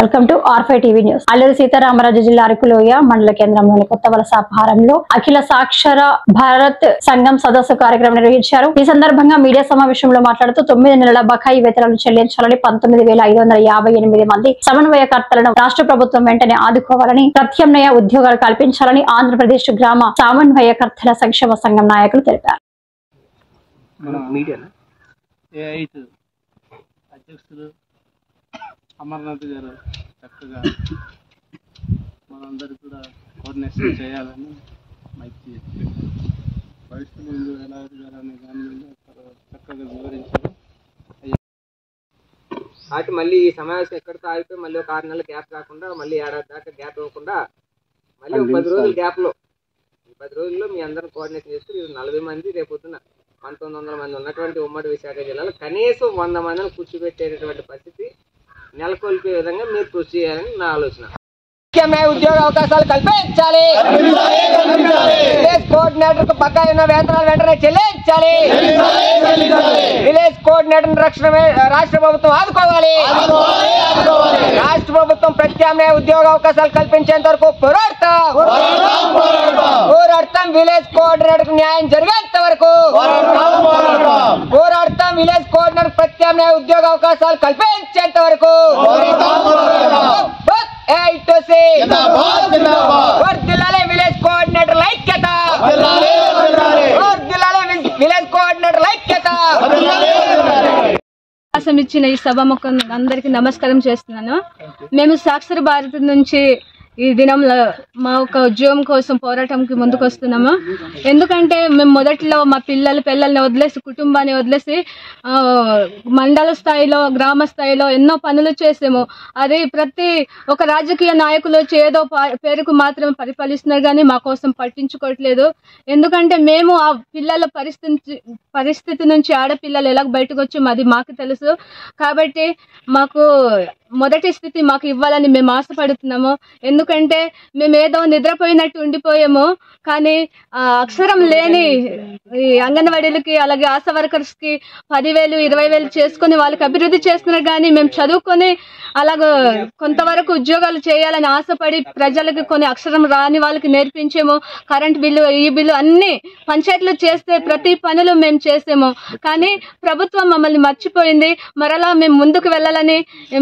Welcome to R5 TV news. Alluri Sitaramaraju జిల్లా అరకులోయ మండల కేంద్రంలోని కొత్త వలస ఆహారంలో అఖిల సాక్షర భారత్ సంఘం సదస్సు కార్యక్రమం నిర్వహించారు. ఈ సందర్భంగా మీడియా సమావేశంలో మాట్లాడుతూ 9 నెలల బకాయి వేతనాలు చెల్లించాలని 19,558 మంది సమన్వయకర్తలను రాష్ట్ర ప్రభుత్వం వెంటనే ఆదుకోవాలని, ప్రత్యామ్నాయ ఉద్యోగాలు కల్పించాలని ఆంధ్రప్రదేశ్ గ్రామ సమన్వయకర్తల సంక్షేమ సంఘం నాయకులు తెలిపారు. అమర్నాథ్ గారు చక్కగా మనందరూ కూడా కోఆర్డినేషన్ చేయాలని మంచి భవిష్యత్తు ముందు ఎలా ఎదగాలనే దాని మీద చక్కగా వివరించారు. కాబట్టి మళ్ళీ ఈ సమావేశం ఎక్కడితో ఆగిపోయి మళ్ళీ ఒక 6 నెలల గ్యాప్ కాకుండా మళ్ళీ ఏడాది దాకా గ్యాప్ ఇవ్వకుండా మళ్ళీ ఒక 10 రోజుల గ్యాప్లో ఈ 10 రోజుల్లో మీ అందరిని కోఆర్డినేషన్ చేస్తూ 40 మంది రేపొద్దున 1900 మంది ఉన్నటువంటి ఉమ్మడి విశాఖ జిల్లాలో కనీసం 100 మందిని కూర్చోబెట్టేటటువంటి పరిస్థితి నెలకొల్పే విధంగా మీరు కృషి చేయాలని నా ఆలోచన. ఉద్యోగ అవకాశాలు కల్పించాలి. విలేజ్ కోఆర్డినేటర్ బకాయి ఉన్న వేతనాలు వెంటనే చెల్లించాలి. విలేజ్ కోఆర్డినేటర్ రక్షణ రాష్ట్ర ప్రభుత్వం ఆదుకోవాలి. రాష్ట్ర ప్రభుత్వం ప్రత్యామ్నాయ ఉద్యోగ అవకాశాలు కల్పించేంత వరకు పోరాడతాం. విలేజ్ కోఆర్డినేటర్ న్యాయం జరిగేంత వరకు పోరాడతాం. విలేజ్ కోఆర్డినేటర్ ప్రత్యామ్నాయ ఉద్యోగ అవకాశాలు కల్పించేంత వరకు విలేజ్ కోఆర్డినేటర్ ఐక్యత. విలేజ్ కోఆర్డినేటర్ ఐక్యత. అవకాశం ఇచ్చిన ఈ సభాముఖం అందరికీ నమస్కారం చేస్తున్నాను. మేము సాక్షర భారత్ నుంచి ఈ దినంలో మా ఒక ఉద్యోగం కోసం పోరాటంకి ముందుకు వస్తున్నాము. ఎందుకంటే మేము మొదట్లో మా పిల్లల్ని వదిలేసి, కుటుంబాన్ని వదిలేసి మండల స్థాయిలో, గ్రామ స్థాయిలో ఎన్నో పనులు చేసాము. అది ప్రతి ఒక రాజకీయ నాయకులు ఏదో పేరుకు మాత్రమే పరిపాలిస్తున్నారు కానీ మా కోసం పట్టించుకోవట్లేదు. ఎందుకంటే మేము ఆ పిల్లల పరిస్థితి నుంచి ఆడపిల్లలు ఎలా బయటకు వచ్చి అది మాకు తెలుసు. కాబట్టి మాకు మొదటి స్థితి మాకు ఇవ్వాలని మేము ఆశపడుతున్నాము. ఎందుకంటే మేము ఏదో నిద్రపోయినట్టు ఉండిపోయాము. కానీ అక్షరం లేని ఈ అంగన్వాడీలకి, అలాగే ఆశా వర్కర్స్కి 10,000, 20,000 చేసుకుని వాళ్ళకి అభివృద్ధి చేస్తున్నారు. కానీ మేము చదువుకొని అలాగ కొంతవరకు ఉద్యోగాలు చేయాలని ఆశపడి ప్రజలకు కొన్ని అక్షరం రాని వాళ్ళకి నేర్పించాము. కరెంట్ బిల్లు, ఈ బిల్లు అన్ని పంచాయతీలు చేస్తే ప్రతి పనులు మేము చేసాము. కానీ ప్రభుత్వం మమ్మల్ని మర్చిపోయింది. మరలా మేము ముందుకు వెళ్ళాలని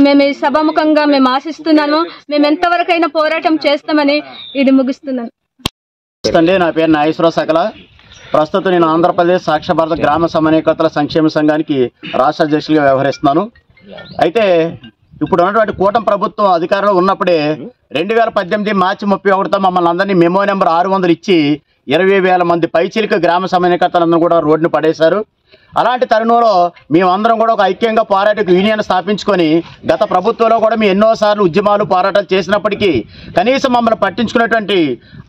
మేము ఈ సభాముఖంగా మేము ఆశిస్తున్నాము. మేము ఎంతవరకైనా పోరాటం చేస్తామని ఇది ముగిస్తున్నాను. నా పేరు నాగేశ్వరరావు సకల. ప్రస్తుతం నేను ఆంధ్రప్రదేశ్ సాక్షర భారత గ్రామ సమన్వయకర్తల సంక్షేమ సంఘానికి రాష్ట్ర అధ్యక్షులుగా వ్యవహరిస్తున్నాను. అయితే ఇప్పుడు ఉన్నటువంటి కూటమి ప్రభుత్వం అధికారంలో ఉన్నప్పుడే 2018 మార్చి 31తో మమ్మల్ని అందరినీ మెమో నెంబర్ 600 ఇచ్చి 20,000 మంది పైచిలిక గ్రామ సమన్వయకర్తలందరూ కూడా రోడ్డును పడేశారు. అలాంటి తరుణంలో మేమందరం కూడా ఒక ఐక్యంగా పోరాట యూనియన్ స్థాపించుకొని గత ప్రభుత్వంలో కూడా మేము ఎన్నోసార్లు ఉద్యమాలు పోరాటాలు చేసినప్పటికీ కనీసం మమ్మల్ని పట్టించుకునేటువంటి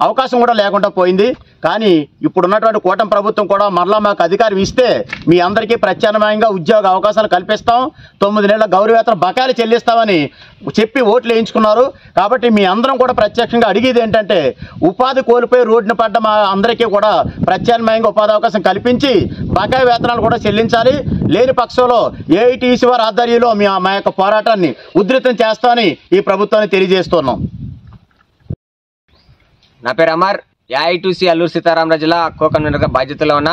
అవకాశం కూడా లేకుండా పోయింది. కానీ ఇప్పుడు ఉన్నటువంటి కూటమి ప్రభుత్వం కూడా మరలా మాకు అధికారం ఇస్తే మీ అందరికీ ప్రత్యామ్నాయంగా ఉద్యోగ అవకాశాలు కల్పిస్తాం, 9 నెలల గౌరవేతన బకాయిలు చెల్లిస్తామని చెప్పి ఓట్లు వేయించుకున్నారు. కాబట్టి మీ అందరం కూడా ప్రత్యక్షంగా అడిగేది ఏంటంటే ఉపాధి కోల్పోయి రోడ్డున పడ్డ మా అందరికీ కూడా ప్రత్యామ్నాయంగా ఉపాధి అవకాశం కల్పించి బకాయి వేతనాలు కూడా చెల్లించాలి. లేని పక్షంలో ఏఐటీసీ వారి ఆధ్వర్యంలో మా యొక్క పోరాటాన్ని ఉధృతం చేస్తామని ఈ ప్రభుత్వాన్ని తెలియజేస్తున్నాం. నా పేరు అమర్. ఏఐటీసీ అల్లూరి సీతారామరాజు జిల్లా కోకన్వీనర్గా బాధ్యతలో ఉన్న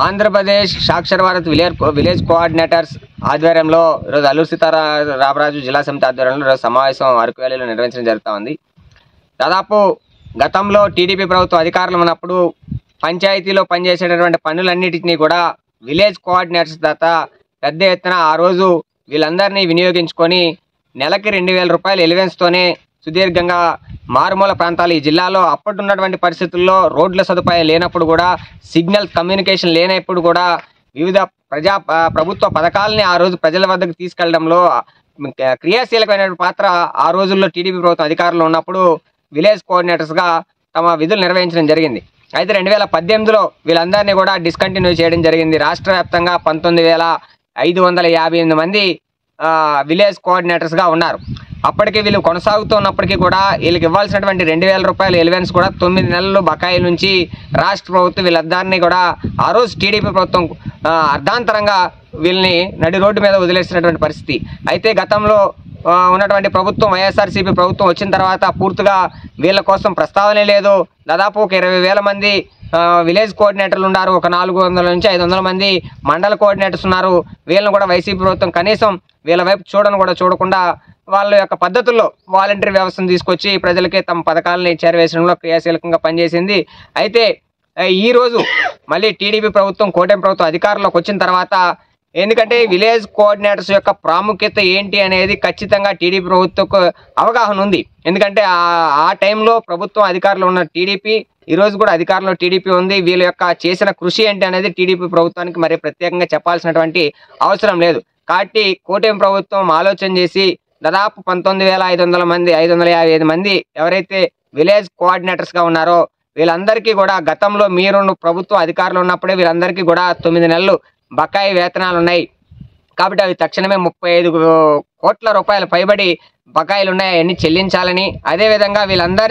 ఆంధ్రప్రదేశ్ సాక్షర భారత్ విలేజ్ కోఆర్డినేటర్స్ ఆధ్వర్యంలో ఈరోజు అల్లూరి సీతారామరాజు జిల్లా సమితి ఆధ్వర్యంలో ఈరోజు సమావేశం అరకు వ్యాలీలో నిర్వహించడం జరుగుతూ ఉంది. దాదాపు గతంలో టీడీపీ ప్రభుత్వం అధికారంలో ఉన్నప్పుడు పంచాయతీలో పనిచేసేటటువంటి పనులన్నిటినీ కూడా విలేజ్ కోఆర్డినేటర్స్ దాకా పెద్ద ఎత్తున ఆ రోజు వీళ్ళందరినీ వినియోగించుకొని నెలకి 2,000 రూపాయలు ఎలివెన్స్తోనే సుదీర్ఘంగా మారుమూల ప్రాంతాలు ఈ జిల్లాలో అప్పటిన్నటువంటి పరిస్థితుల్లో రోడ్ల సదుపాయం లేనప్పుడు కూడా, సిగ్నల్ కమ్యూనికేషన్ లేనప్పుడు కూడా వివిధ ప్రభుత్వ పథకాలని ఆ రోజు ప్రజల వద్దకు తీసుకెళ్లడంలో క్రియాశీలకమైన పాత్ర ఆ రోజుల్లో టీడీపీ ప్రభుత్వం అధికారంలో ఉన్నప్పుడు విలేజ్ కోఆర్డినేటర్స్గా తమ విధులు నిర్వహించడం జరిగింది. అయితే 2018లో వీళ్ళందరినీ కూడా డిస్కంటిన్యూ చేయడం జరిగింది. రాష్ట్ర వ్యాప్తంగా 19,558 మంది విలేజ్ కోఆర్డినేటర్స్గా ఉన్నారు. అప్పటికి వీళ్ళు కొనసాగుతున్నప్పటికీ కూడా వీళ్ళకి ఇవ్వాల్సినటువంటి 2,000 రూపాయల ఎలివెన్స్ కూడా 9 నెలలు బకాయి నుంచి రాష్ట్ర ప్రభుత్వం వీళ్ళందరినీ కూడా ఆ రోజు టీడీపీ ప్రభుత్వం అర్ధాంతరంగా వీళ్ళని నడి రోడ్డు మీద వదిలేసినటువంటి పరిస్థితి. అయితే గతంలో ఉన్నటువంటి ప్రభుత్వం వైఎస్ఆర్సీపీ ప్రభుత్వం వచ్చిన తర్వాత పూర్తిగా వీళ్ళ కోసం ప్రస్తావనే లేదు. దాదాపు ఒక 20,000 మంది విలేజ్ కోఆర్డినేటర్లు ఉన్నారు. ఒక 400 నుంచి 500 మంది మండల కోఆర్డినేటర్స్ ఉన్నారు. వీళ్ళని కూడా వైసీపీ ప్రభుత్వం కనీసం వీళ్ళ వైపు చూడకుండా వాళ్ళ యొక్క పద్ధతుల్లో వాలంటరీ వ్యవస్థను తీసుకొచ్చి ప్రజలకి తమ పథకాలని చేరవేసడంలో క్రియాశీలకంగా పనిచేసింది. అయితే ఈరోజు మళ్ళీ టీడీపీ ప్రభుత్వం కూటమి ప్రభుత్వం అధికారంలోకి వచ్చిన తర్వాత ఎందుకంటే విలేజ్ కోఆర్డినేటర్స్ యొక్క ప్రాముఖ్యత ఏంటి అనేది ఖచ్చితంగా టీడీపీ ప్రభుత్వకు అవగాహన ఉంది. ఎందుకంటే ఆ టైంలో ప్రభుత్వం అధికారంలో ఉన్న టీడీపీ, ఈరోజు కూడా అధికారంలో టీడీపీ ఉంది. వీళ్ళ యొక్క చేసిన కృషి ఏంటి అనేది టీడీపీ ప్రభుత్వానికి మరి ప్రత్యేకంగా చెప్పాల్సినటువంటి అవసరం లేదు. కాబట్టి కూటమి ప్రభుత్వం ఆలోచన చేసి దాదాపు 19,500 మంది 555 మంది ఎవరైతే విలేజ్ కోఆర్డినేటర్స్గా ఉన్నారో వీళ్ళందరికీ కూడా గతంలో మీరు ప్రభుత్వం అధికారంలో ఉన్నప్పుడే వీళ్ళందరికీ కూడా 9 నెలలు బకాయి వేతనాలు ఉన్నాయి. కాబట్టి అవి తక్షణమే 35 కోట్ల రూపాయల పైబడి బకాయిలు ఉన్నాయి, అవన్నీ చెల్లించాలని, అదేవిధంగా వీళ్ళందరినీ